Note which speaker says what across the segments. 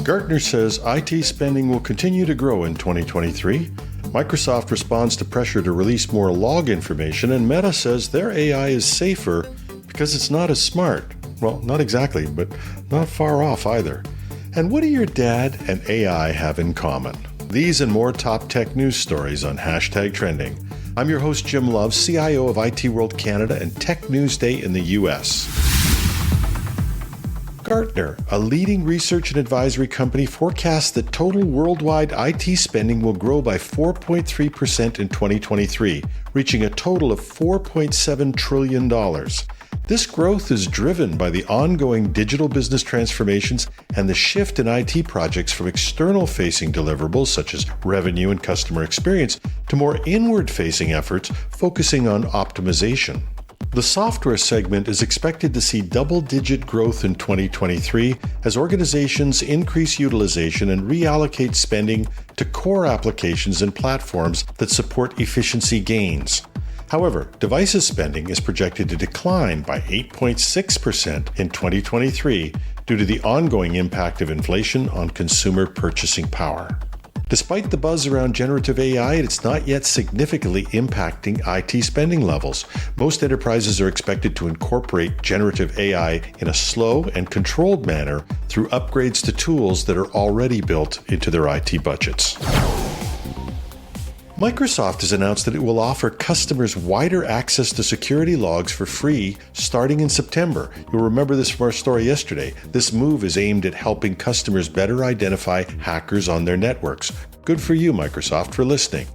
Speaker 1: Gartner says IT spending will continue to grow in 2023. Microsoft responds to pressure to release more log information, and Meta says their AI is safer because it's not as smart. Well, not exactly, but not far off either. And what do your dad and AI have in common? These and more top tech news stories on #Trending. I'm your host, Jim Love, CIO of IT World Canada and Tech News Day in the U.S. Gartner, a leading research and advisory company, forecasts that total worldwide IT spending will grow by 4.3% in 2023, reaching a total of $4.7 trillion. This growth is driven by the ongoing digital business transformations and the shift in IT projects from external-facing deliverables such as revenue and customer experience to more inward-facing efforts focusing on optimization. The software segment is expected to see double-digit growth in 2023 as organizations increase utilization and reallocate spending to core applications and platforms that support efficiency gains. However, devices spending is projected to decline by 8.6% in 2023 due to the ongoing impact of inflation on consumer purchasing power. Despite the buzz around generative AI, it's not yet significantly impacting IT spending levels. Most enterprises are expected to incorporate generative AI in a slow and controlled manner through upgrades to tools that are already built into their IT budgets. Microsoft has announced that it will offer customers wider access to security logs for free starting in September. You'll remember this from our story yesterday. This move is aimed at helping customers better identify hackers on their networks. Good for you, Microsoft, for listening.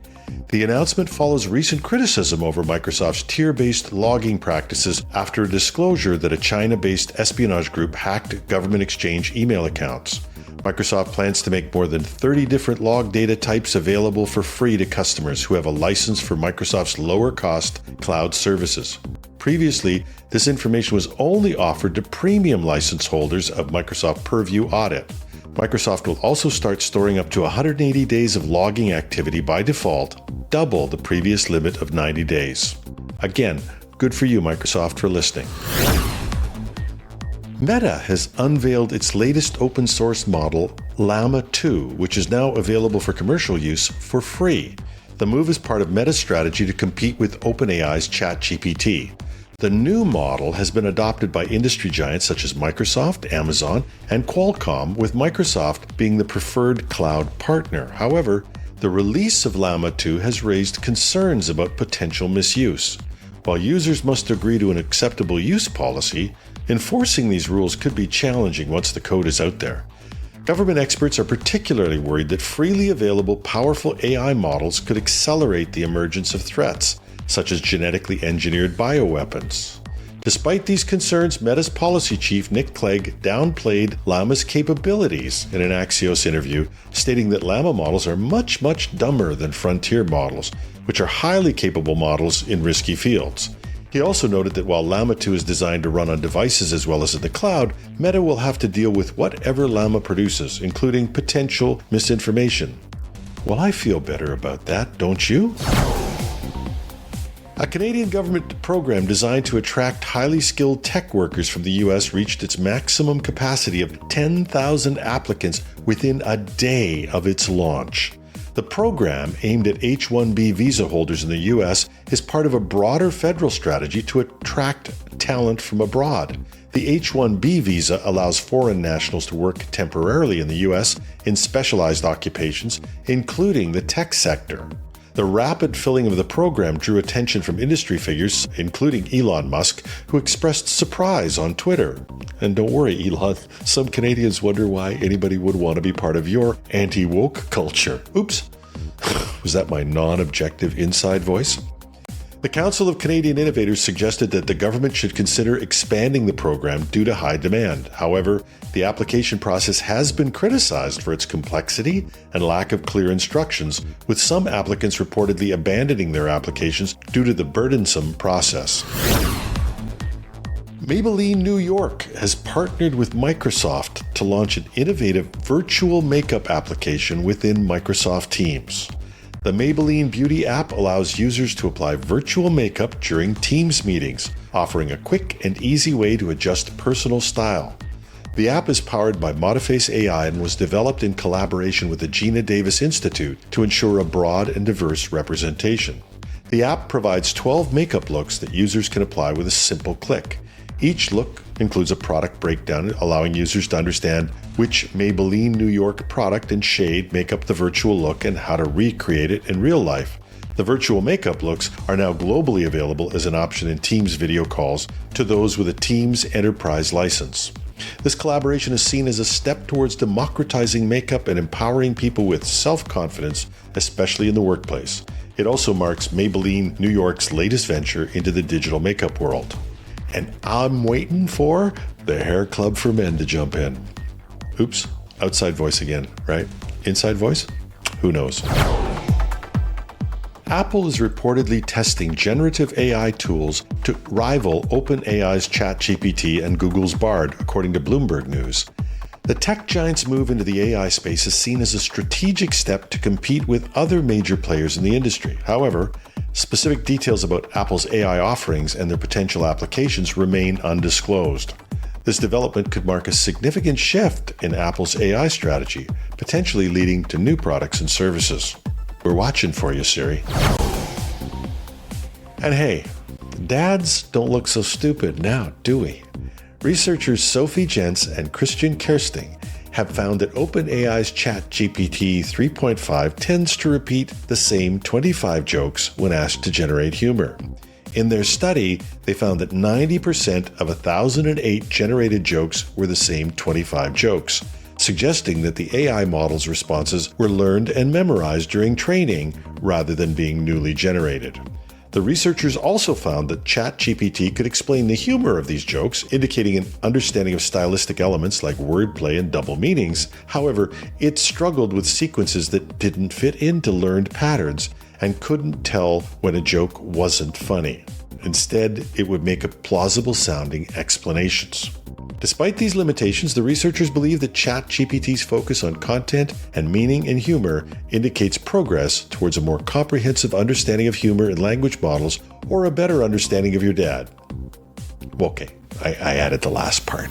Speaker 1: The announcement follows recent criticism over Microsoft's tier-based logging practices after a disclosure that a China-based espionage group hacked government exchange email accounts. Microsoft plans to make more than 30 different log data types available for free to customers who have a license for Microsoft's lower-cost cloud services. Previously, this information was only offered to premium license holders of Microsoft Purview Audit. Microsoft will also start storing up to 180 days of logging activity by default, double the previous limit of 90 days. Again, good for you, Microsoft, for listening. Meta has unveiled its latest open source model, Llama 2, which is now available for commercial use for free. The move is part of Meta's strategy to compete with OpenAI's ChatGPT. The new model has been adopted by industry giants such as Microsoft, Amazon, and Qualcomm, with Microsoft being the preferred cloud partner. However, the release of Llama 2 has raised concerns about potential misuse. While users must agree to an acceptable use policy, enforcing these rules could be challenging once the code is out there. Government experts are particularly worried that freely available powerful AI models could accelerate the emergence of threats, such as genetically engineered bioweapons. Despite these concerns, Meta's policy chief Nick Clegg downplayed Llama's capabilities in an Axios interview, stating that Llama models are much dumber than frontier models, which are highly capable models in risky fields. He also noted that while Llama 2 is designed to run on devices as well as in the cloud, Meta will have to deal with whatever Llama produces, including potential misinformation. Well, I feel better about that, don't you? A Canadian government program designed to attract highly skilled tech workers from the U.S. reached its maximum capacity of 10,000 applicants within a day of its launch. The program, aimed at H-1B visa holders in the U.S., is part of a broader federal strategy to attract talent from abroad. The H-1B visa allows foreign nationals to work temporarily in the U.S. in specialized occupations, including the tech sector. The rapid filling of the program drew attention from industry figures, including Elon Musk, who expressed surprise on Twitter. And don't worry, Elon, some Canadians wonder why anybody would want to be part of your anti-woke culture. Oops. Was that my non-objective inside voice? The Council of Canadian Innovators suggested that the government should consider expanding the program due to high demand. However, the application process has been criticized for its complexity and lack of clear instructions, with some applicants reportedly abandoning their applications due to the burdensome process. Maybelline New York has partnered with Microsoft to launch an innovative virtual makeup application within Microsoft Teams. The Maybelline Beauty app allows users to apply virtual makeup during Teams meetings, offering a quick and easy way to adjust personal style. The app is powered by Modiface AI and was developed in collaboration with the Gina Davis Institute to ensure a broad and diverse representation. The app provides 12 makeup looks that users can apply with a simple click. Each look includes a product breakdown, allowing users to understand which Maybelline New York product and shade make up the virtual look and how to recreate it in real life. The virtual makeup looks are now globally available as an option in Teams video calls to those with a Teams Enterprise license. This collaboration is seen as a step towards democratizing makeup and empowering people with self-confidence, especially in the workplace. It also marks Maybelline New York's latest venture into the digital makeup world. And I'm waiting for the Hair Club for Men to jump in. Oops, outside voice again, right? Inside voice? Who knows? Apple is reportedly testing generative AI tools to rival OpenAI's ChatGPT and Google's Bard, according to Bloomberg News. The tech giant's move into the AI space is seen as a strategic step to compete with other major players in the industry. However, specific details about Apple's AI offerings and their potential applications remain undisclosed. This development could mark a significant shift in Apple's AI strategy, potentially leading to new products and services. We're watching for you, Siri. And hey, dads don't look so stupid now, do we? Researchers Sophie Jentz and Christian Kersting have found that OpenAI's ChatGPT 3.5 tends to repeat the same 25 jokes when asked to generate humor. In their study, they found that 90% of 1,008 generated jokes were the same 25 jokes, suggesting that the AI model's responses were learned and memorized during training rather than being newly generated. The researchers also found that ChatGPT could explain the humor of these jokes, indicating an understanding of stylistic elements like wordplay and double meanings. However, it struggled with sequences that didn't fit into learned patterns and couldn't tell when a joke wasn't funny. Instead, it would make up plausible-sounding explanations. Despite these limitations, the researchers believe that ChatGPT's focus on content and meaning and humor indicates progress towards a more comprehensive understanding of humor in language models or a better understanding of your dad. Okay, I added the last part.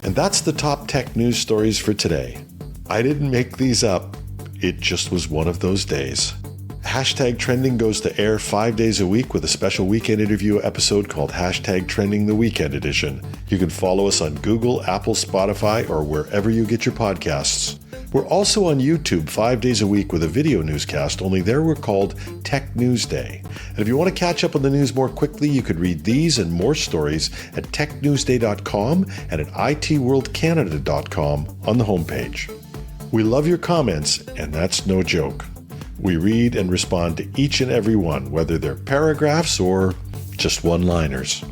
Speaker 1: And that's the top tech news stories for today. I didn't make these up. It just was one of those days. Hashtag Trending goes to air 5 days a week with a special weekend interview episode called Hashtag Trending the Weekend Edition. You can follow us on Google, Apple, Spotify, or wherever you get your podcasts. We're also on YouTube 5 days a week with a video newscast, only there we're called Tech News Day. And if you want to catch up on the news more quickly, you could read these and more stories at technewsday.com and at itworldcanada.com on the homepage. We love your comments, and that's no joke. We read and respond to each and every one, whether they're paragraphs or just one-liners.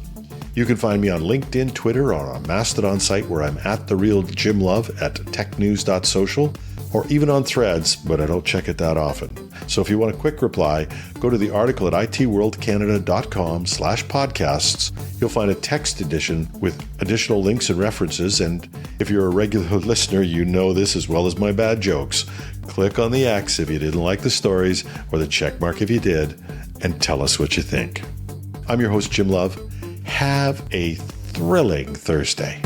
Speaker 1: You can find me on LinkedIn, Twitter, or on Mastodon site where I'm @TheRealJimLove at technews.social, or even on Threads, but I don't check it that often. So if you want a quick reply, go to the article at itworldcanada.com/podcasts. You'll find a text edition with additional links and references, and if you're a regular listener, you know this as well as my bad jokes. Click on the X if you didn't like the stories, or the check mark if you did, and tell us what you think. I'm your host, Jim Love. Have a thrilling Thursday.